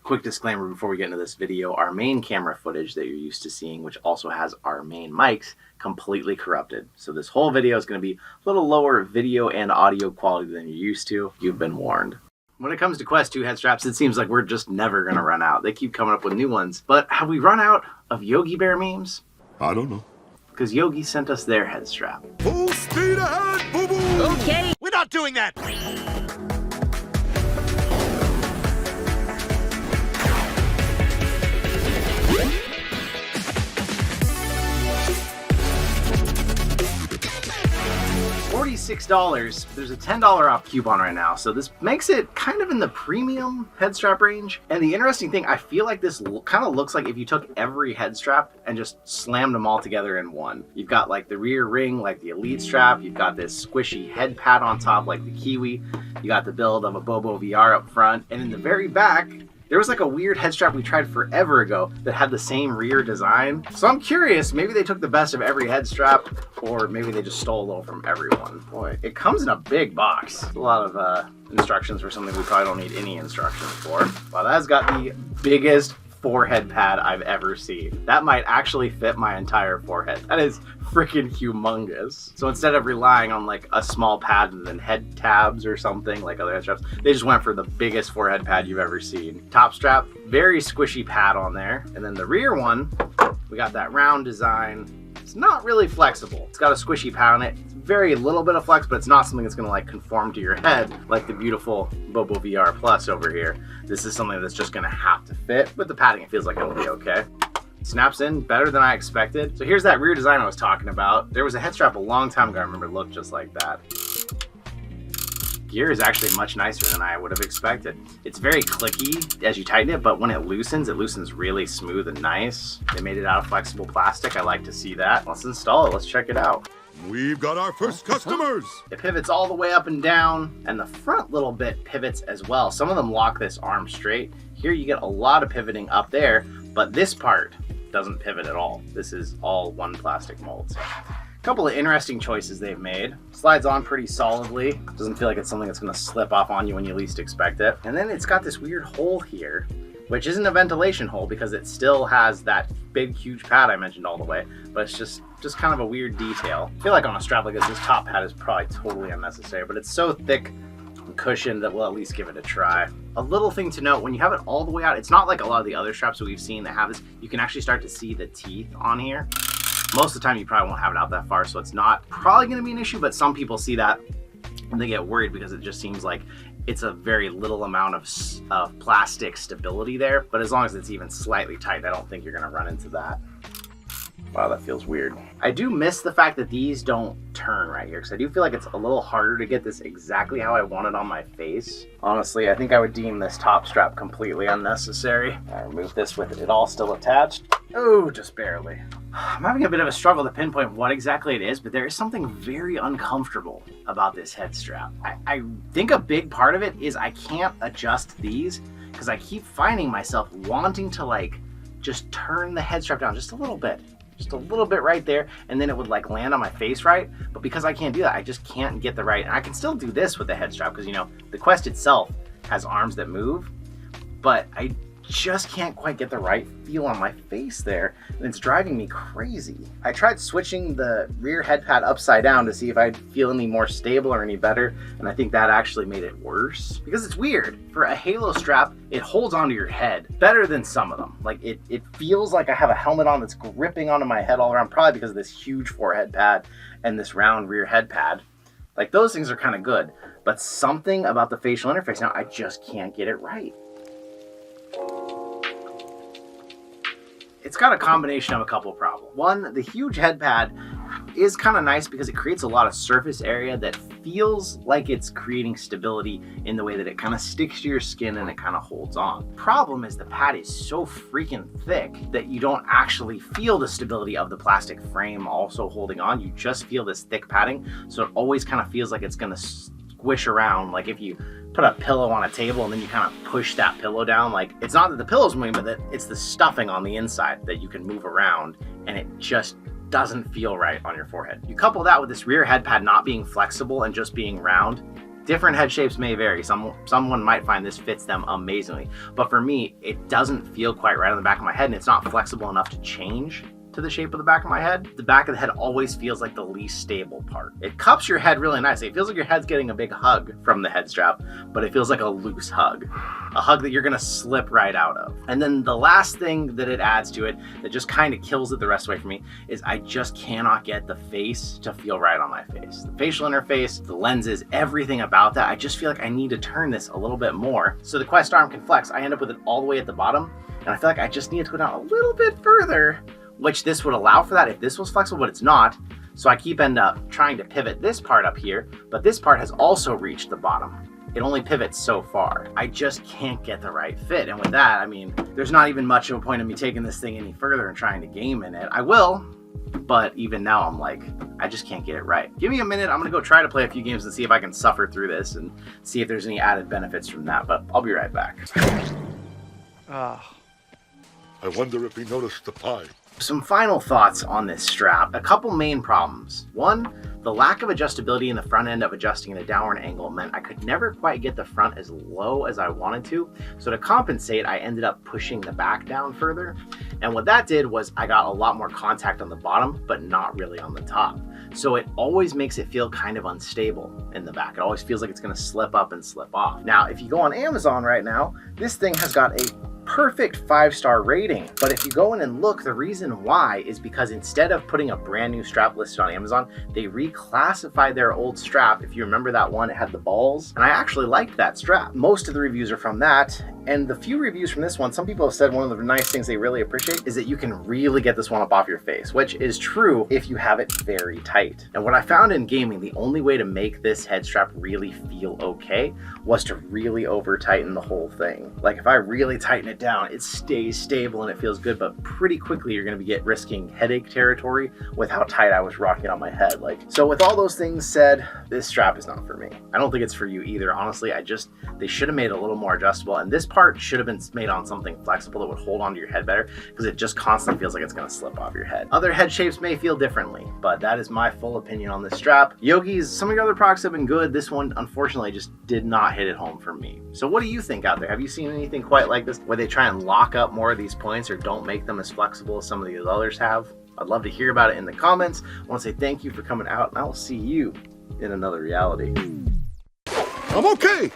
Quick disclaimer before we get into this video, our main camera footage that you're used to seeing, which also has our main mics, completely corrupted. So this whole video is going to be a little lower video and audio quality than you're used to. You've been warned. When it comes to Quest 2 head straps, it seems like we're just never going to run out. They keep coming up with new ones. But have we run out of Yogi Bear memes? I don't know. Because Yogi sent us their head strap. Full speed ahead, boo-boo! Okay. We're not doing that! $46. There's a $10 off coupon right now, so this makes it kind of in the premium head strap range. And the interesting thing, I feel like this kind of looks like if you took every head strap and just slammed them all together in one. You've got like the rear ring, like the Elite strap. You've got this squishy head pad on top, like the Kiwi. You got the build of a Bobo VR up front, and in the very back, there was like a weird head strap we tried forever ago that had the same rear design. So I'm curious, maybe they took the best of every head strap, or maybe they just stole a little from everyone. Boy, it comes in a big box. A lot of instructions for something we probably don't need any instructions for. Wow, that's got the biggest forehead pad I've ever seen. That might actually fit my entire forehead. That is freaking humongous. So instead of relying on like a small pad and then head tabs or something like other head straps, they just went for the biggest forehead pad you've ever seen. Top strap, very squishy pad on there. And then the rear one, we got that round design. It's not really flexible. It's got a squishy pad on it. It's very little bit of flex, but it's not something that's gonna like conform to your head like the beautiful Bobo VR Plus over here. This is something that's just gonna have to fit. With the padding, it feels like it'll be okay. Snaps in better than I expected. So here's that rear design I was talking about. There was a head strap a long time ago I remember looked just like that. Gear is actually much nicer than I would have expected. It's very clicky as you tighten it, but when it loosens really smooth and nice. They made it out of flexible plastic. I like to see that. Let's install it. Let's check it out. We've got our first customers! It pivots all the way up and down, and the front little bit pivots as well. Some of them lock this arm straight. Here you get a lot of pivoting up there, but this part doesn't pivot at all. This is all one plastic mold. So, a couple of interesting choices they've made. Slides on pretty solidly. Doesn't feel like it's something that's gonna slip off on you when you least expect it. And then it's got this weird hole here, which isn't a ventilation hole because it still has that big, huge pad I mentioned all the way, but it's just kind of a weird detail. I feel like on a strap like this top pad is probably totally unnecessary, but it's so thick and cushioned that we'll at least give it a try. A little thing to note, when you have it all the way out, it's not like a lot of the other straps that we've seen that have this. You can actually start to see the teeth on here. Most of the time you probably won't have it out that far, so it's not probably gonna be an issue, but some people see that and they get worried because it just seems like it's a very little amount of plastic stability there, but as long as it's even slightly tight, I don't think you're gonna run into that. Wow, that feels weird. I do miss the fact that these don't turn right here, because I do feel like it's a little harder to get this exactly how I want it on my face. Honestly, I think I would deem this top strap completely unnecessary. I remove this with it all still attached. Oh, just barely. I'm having a bit of a struggle to pinpoint what exactly it is, but there is something very uncomfortable about this head strap. I think a big part of it is I can't adjust these because I keep finding myself wanting to like just turn the head strap down just a little bit. Just a little bit right there, and then it would like land on my face right, but because I can't do that, I just can't get the right, and I can still do this with the head strap because, you know, the Quest itself has arms that move, but I just can't quite get the right feel on my face there, and it's driving me crazy. I tried switching the rear head pad upside down to see if I'd feel any more stable or any better, and I think that actually made it worse. Because it's weird, for a halo strap, it holds onto your head better than some of them. Like it feels like I have a helmet on that's gripping onto my head all around, probably because of this huge forehead pad and this round rear head pad. Like those things are kind of good, but something about the facial interface now, I just can't get it right. It's got a combination of a couple of problems. One, the huge head pad is kind of nice because it creates a lot of surface area that feels like it's creating stability in the way that it kind of sticks to your skin and it kind of holds on. Problem is the pad is so freaking thick that you don't actually feel the stability of the plastic frame also holding on. You just feel this thick padding, so it always kind of feels like it's gonna squish around. Like if you put a pillow on a table and then you kind of push that pillow down, like it's not that the pillow's moving, but that it's the stuffing on the inside that you can move around, and it just doesn't feel right on your forehead. You couple that with this rear head pad not being flexible and just being round, Different head shapes may vary. Someone might find this fits them amazingly, but for me, it doesn't feel quite right on the back of my head, and it's not flexible enough to change to the shape of the back of my head. The back of the head always feels like the least stable part. It cups your head really nicely. It feels like your head's getting a big hug from the head strap, but it feels like a loose hug. A hug that you're gonna slip right out of. And then the last thing that it adds to it that just kind of kills it the rest of the way for me is I just cannot get the face to feel right on my face. The facial interface, the lenses, everything about that, I just feel like I need to turn this a little bit more so the Quest arm can flex. I end up with it all the way at the bottom, and I feel like I just need to go down a little bit further, which this would allow for that if this was flexible, but it's not. So I end up trying to pivot this part up here, but this part has also reached the bottom. It only pivots so far. I just can't get the right fit. And with that, I mean, there's not even much of a point of me taking this thing any further and trying to game in it. I will, but even now I'm like, I just can't get it right. Give me a minute. I'm gonna go try to play a few games and see if I can suffer through this and see if there's any added benefits from that, but I'll be right back. I wonder if he noticed the pie. Some final thoughts on this strap. A couple main problems. One, the lack of adjustability in the front end of adjusting at a downward angle meant I could never quite get the front as low as I wanted to. So to compensate, I ended up pushing the back down further. And what that did was I got a lot more contact on the bottom, but not really on the top. So it always makes it feel kind of unstable in the back. It always feels like it's gonna slip up and slip off. Now, if you go on Amazon right now, this thing has got a perfect 5-star rating. But if you go in and look, the reason why is because instead of putting a brand new strap listed on Amazon, they reclassified their old strap. If you remember that one, it had the balls, and I actually liked that strap. Most of the reviews are from that, and the few reviews from this one, some people have said one of the nice things they really appreciate is that you can really get this one up off your face, which is true if you have it very tight. And what I found in gaming, the only way to make this head strap really feel okay was to really over tighten the whole thing. Like if I really tighten it down, it stays stable and it feels good, but pretty quickly you're gonna be risking headache territory with how tight I was rocking on my head. So with all those things said, this strap is not for me. I don't think it's for you either. Honestly, they should have made it a little more adjustable, and this part should have been made on something flexible that would hold onto your head better, because it just constantly feels like it's gonna slip off your head. Other head shapes may feel differently, but that is my full opinion on this strap. Yoges, some of your other products have been good. This one, unfortunately, just did not hit it home for me. So what do you think out there? Have you seen anything quite like this, where they try and lock up more of these points or don't make them as flexible as some of these others have? I'd love to hear about it in the comments. I want to say thank you for coming out, and I will see you in another reality. I'm okay.